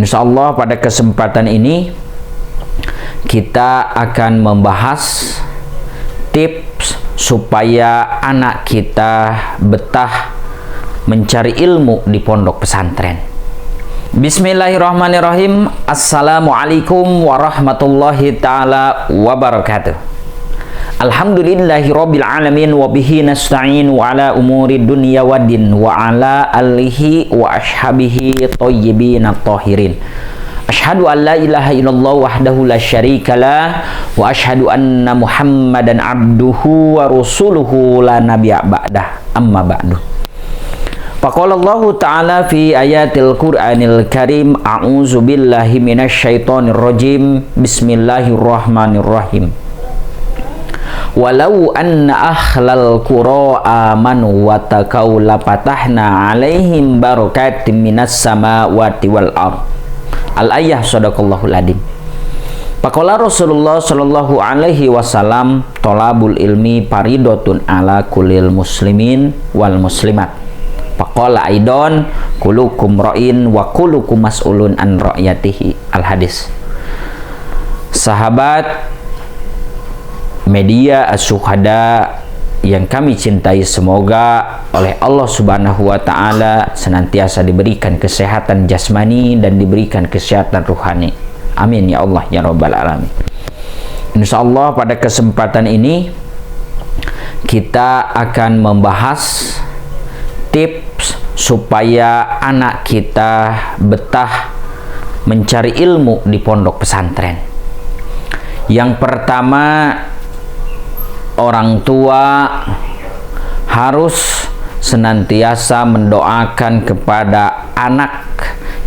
Insya Allah pada kesempatan ini kita akan membahas tips supaya anak kita betah mencari ilmu di pondok pesantren. Bismillahirrahmanirrahim. Assalamualaikum warahmatullahi ta'ala wabarakatuh. Alhamdulillahirabbil alamin wa bihi nasta'in wa ala umuri dunya waddin wa ala alihi wa ashabihi thayyibin at-tahirin. Asyhadu an la ilaha illallah wahdahu la syarikalah wa asyhadu anna Muhammadan abduhu wa rasuluhu la nabiyya ba'dah. Amma ba'du. Faqala Allah Ta'ala fi ayatil Qur'anil Karim, a'udzu billahi minasyaitonir rajim. Bismillahirrahmanirrahim. Walau anna ahlal qura amanu wa taqaw la fatahna 'alaihim barakatim minas samawati wal ardh. Al-ayah sadaqallahul adim. Faqala Rasulullah sallallahu alaihi wasallam, thalabul ilmi faridotun ala kullil muslimin wal muslimat. Faqala aidan kullukum ra'in wa kullukum mas'ulun an ra'yatihi. Al-hadis. Sahabat media As-Syuhada yang kami cintai, semoga oleh Allah Subhanahu wa Ta'ala senantiasa diberikan kesehatan jasmani dan diberikan kesehatan ruhani. Amin ya Allah ya Rabbal alamin. Insyaallah pada kesempatan ini kita akan membahas tips supaya anak kita betah mencari ilmu di pondok pesantren. Yang pertama, orang tua harus senantiasa mendoakan kepada anak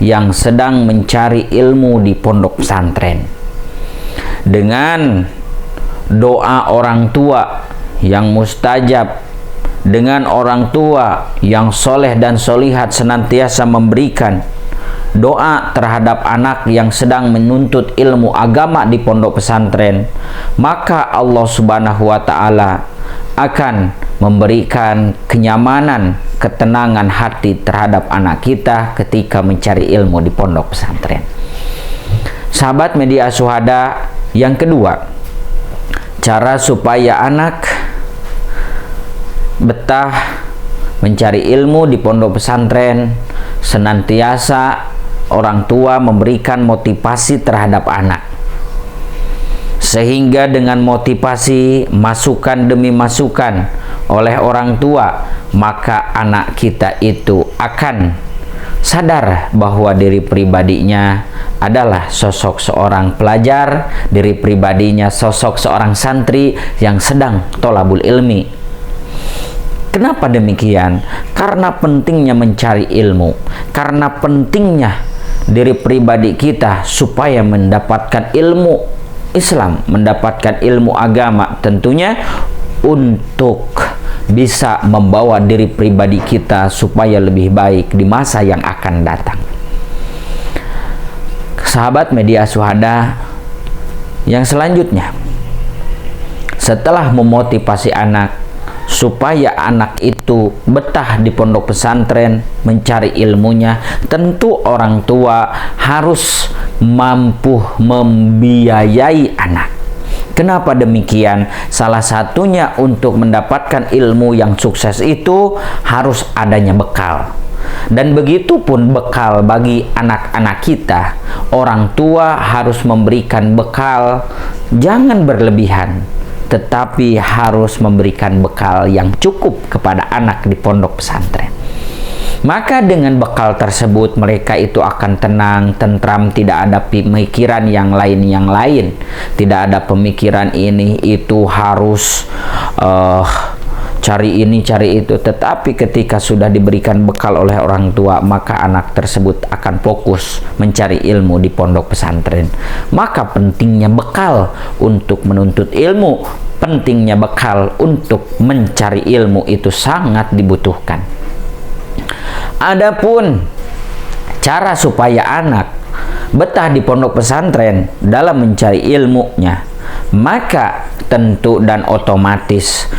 yang sedang mencari ilmu di pondok pesantren. Dengan doa orang tua yang mustajab, dengan orang tua yang soleh dan solihat senantiasa memberikan doa terhadap anak yang sedang menuntut ilmu agama di pondok pesantren, maka Allah Subhanahu wa Ta'ala akan memberikan kenyamanan, ketenangan hati terhadap anak kita ketika mencari ilmu di pondok pesantren. Sahabat media Syuhada, yang kedua, cara supaya anak betah mencari ilmu di pondok pesantren, senantiasa orang tua memberikan motivasi terhadap anak, sehingga dengan motivasi, masukan demi masukan oleh orang tua, maka anak kita itu akan sadar bahwa diri pribadinya adalah sosok seorang pelajar, diri pribadinya sosok seorang santri yang sedang tholabul ilmi. Kenapa demikian? Karena pentingnya mencari ilmu, karena pentingnya diri pribadi kita supaya mendapatkan ilmu Islam, mendapatkan ilmu agama, tentunya untuk bisa membawa diri pribadi kita supaya lebih baik di masa yang akan datang. Sahabat media Syuhada, yang selanjutnya, setelah memotivasi anak supaya anak itu betah di pondok pesantren mencari ilmunya, tentu orang tua harus mampu membiayai anak. Kenapa demikian? Salah satunya untuk mendapatkan ilmu yang sukses itu harus adanya bekal. Dan begitu pun bekal bagi anak-anak kita, orang tua harus memberikan bekal, jangan berlebihan, tetapi harus memberikan bekal yang cukup kepada anak di pondok pesantren. Maka dengan bekal tersebut mereka itu akan tenang, tentram, tidak ada pemikiran yang lain. Tidak ada pemikiran ini itu harus cari ini, cari itu. Tetapi ketika sudah diberikan bekal oleh orang tua, maka anak tersebut akan fokus mencari ilmu di pondok pesantren. Maka pentingnya bekal untuk menuntut ilmu, pentingnya bekal untuk mencari ilmu itu sangat dibutuhkan. Adapun cara supaya anak betah di pondok pesantren dalam mencari ilmunya, maka tentu dan otomatis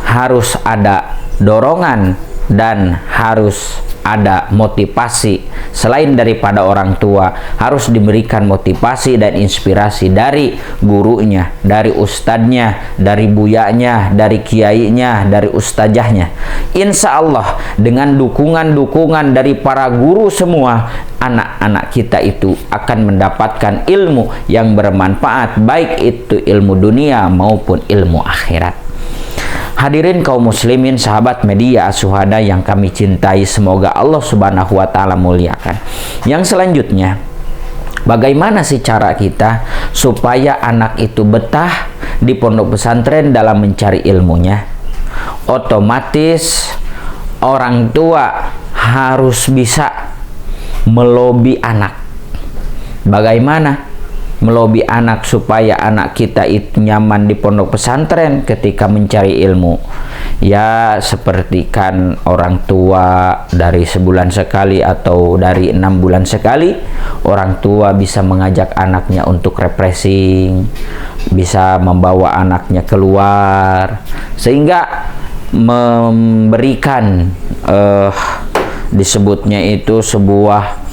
harus ada dorongan, dan harus ada motivasi selain daripada orang tua, harus diberikan motivasi dan inspirasi dari gurunya, dari ustadznya, dari buyanya, dari kiainya, dari ustazahnya. Insya Allah dengan dukungan-dukungan dari para guru semua, anak-anak kita itu akan mendapatkan ilmu yang bermanfaat, baik itu ilmu dunia maupun ilmu akhirat. Hadirin kaum muslimin, sahabat media Asyuhada yang kami cintai, semoga Allah Subhanahu wa taala muliakan. Yang selanjutnya, bagaimana sih cara kita supaya anak itu betah di pondok pesantren dalam mencari ilmunya? Otomatis orang tua harus bisa melobi anak. Bagaimana melobi anak supaya anak kita itu nyaman di pondok pesantren ketika mencari ilmu? Ya, seperti kan orang tua dari sebulan sekali atau dari 6 bulan sekali, orang tua bisa mengajak anaknya untuk refreshing, bisa membawa anaknya keluar, sehingga memberikan disebutnya itu sebuah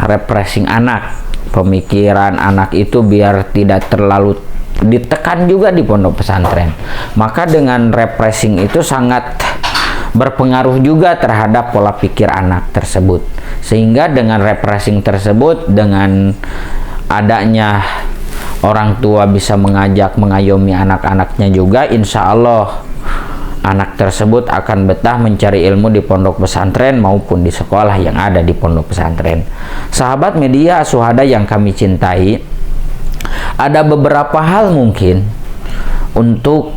refreshing anak, pemikiran anak itu biar tidak terlalu ditekan juga di pondok pesantren. Maka dengan refreshing itu sangat berpengaruh juga terhadap pola pikir anak tersebut, sehingga dengan refreshing tersebut, dengan adanya orang tua bisa mengajak, mengayomi anak-anaknya juga, insya Allah anak tersebut akan betah mencari ilmu di pondok pesantren maupun di sekolah yang ada di pondok pesantren. Sahabat media Asyuhada yang kami cintai, ada beberapa hal mungkin untuk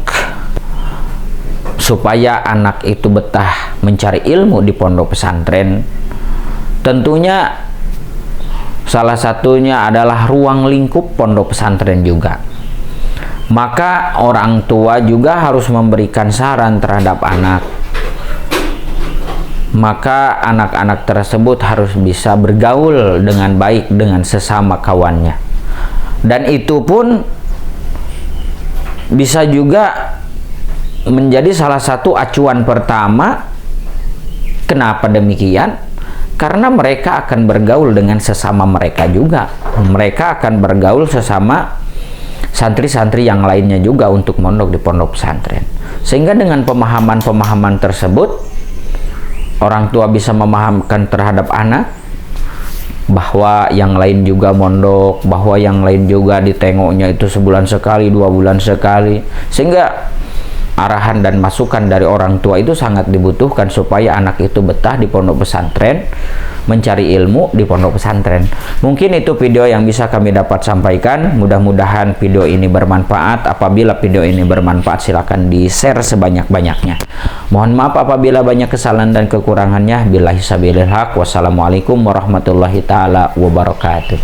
supaya anak itu betah mencari ilmu di pondok pesantren. Tentunya salah satunya adalah ruang lingkup pondok pesantren juga. Maka orang tua juga harus memberikan saran terhadap anak. Maka anak-anak tersebut harus bisa bergaul dengan baik dengan sesama kawannya. Dan itu pun bisa juga menjadi salah satu acuan pertama. Kenapa demikian? Karena mereka akan bergaul dengan sesama mereka juga. Mereka akan bergaul sesama santri-santri yang lainnya juga untuk mondok di pondok pesantren. Sehingga dengan pemahaman-pemahaman tersebut, orang tua bisa memahamkan terhadap anak bahwa yang lain juga mondok, bahwa yang lain juga ditengoknya itu sebulan sekali, 2 bulan sekali. Sehingga arahan dan masukan dari orang tua itu sangat dibutuhkan supaya anak itu betah di pondok pesantren, mencari ilmu di pondok pesantren. Mungkin itu video yang bisa kami dapat sampaikan. Mudah-mudahan video ini bermanfaat. Apabila video ini bermanfaat, silakan di-share sebanyak-banyaknya. Mohon maaf apabila banyak kesalahan dan kekurangannya. Billahi sabilil haq. Wassalamualaikum warahmatullahi taala wabarakatuh.